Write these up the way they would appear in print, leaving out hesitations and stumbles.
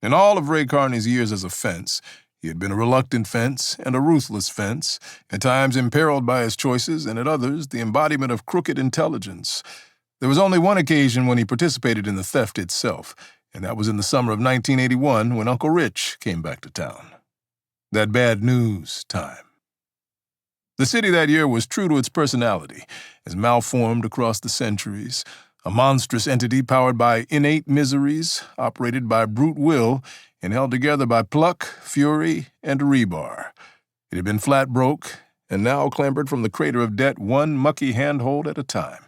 In all of Ray Carney's years as a fence, he had been a reluctant fence and a ruthless fence, at times imperiled by his choices, and at others the embodiment of crooked intelligence. There was only one occasion when he participated in the theft itself, and that was in the summer of 1981 when Uncle Rich came back to town. That bad news time. The city that year was true to its personality, as malformed across the centuries, a monstrous entity powered by innate miseries, operated by brute will, and held together by pluck, fury, and rebar. It had been flat broke, and now clambered from the crater of debt one mucky handhold at a time.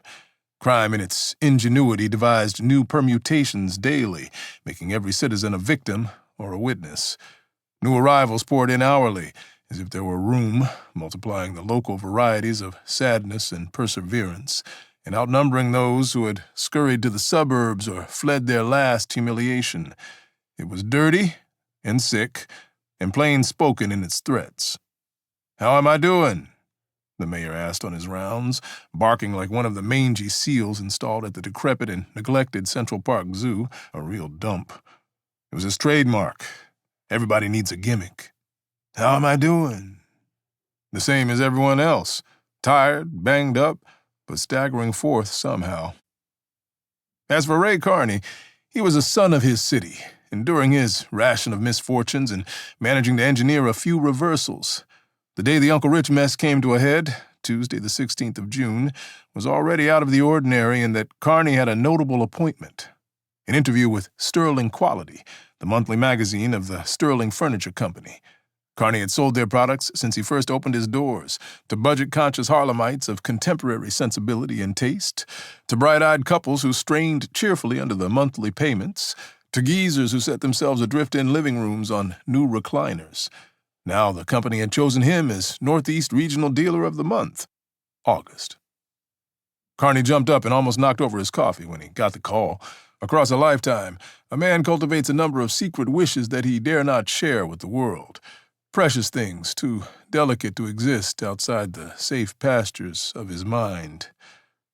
Crime in its ingenuity devised new permutations daily, making every citizen a victim or a witness. New arrivals poured in hourly, as if there were room, multiplying the local varieties of sadness and perseverance, and outnumbering those who had scurried to the suburbs or fled their last humiliation. It was dirty and sick and plain-spoken in its threats. "How am I doing?" the mayor asked on his rounds, barking like one of the mangy seals installed at the decrepit and neglected Central Park Zoo, a real dump. It was his trademark. Everybody needs a gimmick. "How am I doing?" The same as everyone else, tired, banged up, but staggering forth somehow. As for Ray Carney, he was a son of his city, enduring his ration of misfortunes and managing to engineer a few reversals. The day the Uncle Rich mess came to a head, Tuesday the 16th of June, was already out of the ordinary in that Carney had a notable appointment. An interview with Sterling Quality, the monthly magazine of the Sterling Furniture Company. Carney had sold their products since he first opened his doors, to budget-conscious Harlemites of contemporary sensibility and taste, to bright-eyed couples who strained cheerfully under the monthly payments, to geezers who set themselves adrift in living rooms on new recliners. Now the company had chosen him as Northeast Regional Dealer of the Month, August. Carney jumped up and almost knocked over his coffee when he got the call. Across a lifetime, a man cultivates a number of secret wishes that he dare not share with the world. Precious things, too delicate to exist outside the safe pastures of his mind.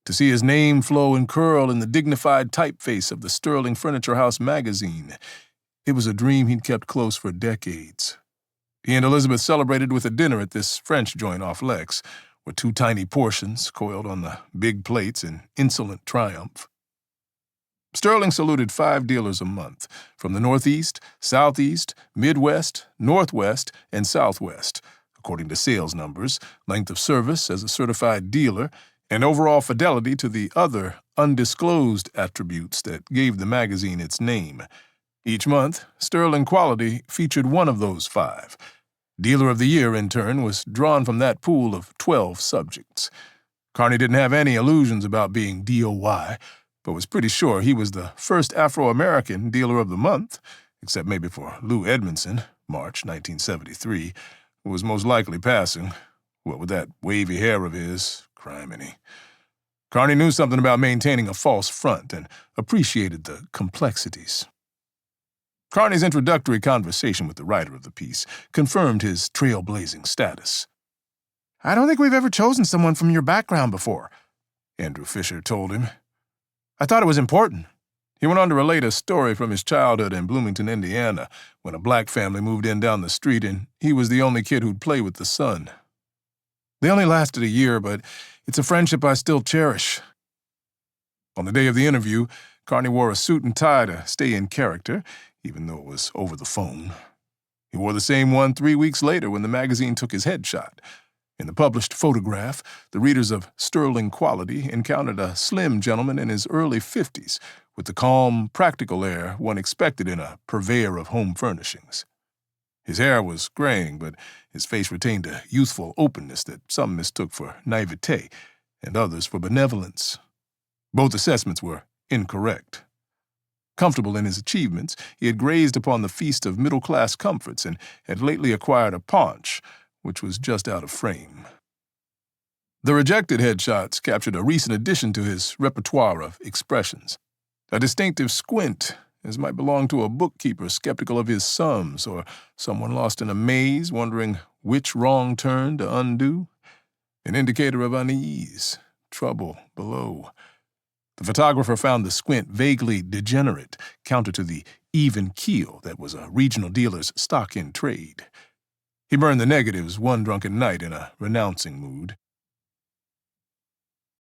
To see his name flow and curl in the dignified typeface of the Sterling Furniture House magazine, it was a dream he'd kept close for decades. He and Elizabeth celebrated with a dinner at this French joint off Lex, with 2 tiny portions coiled on the big plates in insolent triumph. Sterling saluted 5 dealers a month, from the Northeast, Southeast, Midwest, Northwest, and Southwest, according to sales numbers, length of service as a certified dealer, and overall fidelity to the other undisclosed attributes that gave the magazine its name. Each month, Sterling Quality featured one of those 5. Dealer of the Year, in turn, was drawn from that pool of 12 subjects. Carney didn't have any illusions about being DOY, but was pretty sure he was the first Afro-American Dealer of the Month, except maybe for Lou Edmondson, March 1973, who was most likely passing, what with that wavy hair of his, criminy. Carney knew something about maintaining a false front and appreciated the complexities. Carney's introductory conversation with the writer of the piece confirmed his trailblazing status. "I don't think we've ever chosen someone from your background before," Andrew Fisher told him. "I thought it was important." He went on to relate a story from his childhood in Bloomington, Indiana, when a black family moved in down the street and he was the only kid who'd play with the son. "They only lasted a year, but it's a friendship I still cherish." On the day of the interview, Carney wore a suit and tie to stay in character, even though it was over the phone. He wore the same one 3 weeks later when the magazine took his headshot. In the published photograph, the readers of Sterling Quality encountered a slim gentleman in his early 50s, with the calm, practical air one expected in a purveyor of home furnishings. His hair was graying, but his face retained a youthful openness that some mistook for naivete and others for benevolence. Both assessments were incorrect. Comfortable in his achievements, he had grazed upon the feast of middle-class comforts and had lately acquired a paunch, which was just out of frame. The rejected headshots captured a recent addition to his repertoire of expressions, a distinctive squint, as might belong to a bookkeeper skeptical of his sums or someone lost in a maze wondering which wrong turn to undo, an indicator of unease, trouble below. The photographer found the squint vaguely degenerate, counter to the even keel that was a regional dealer's stock in trade. He burned the negatives one drunken night in a renouncing mood.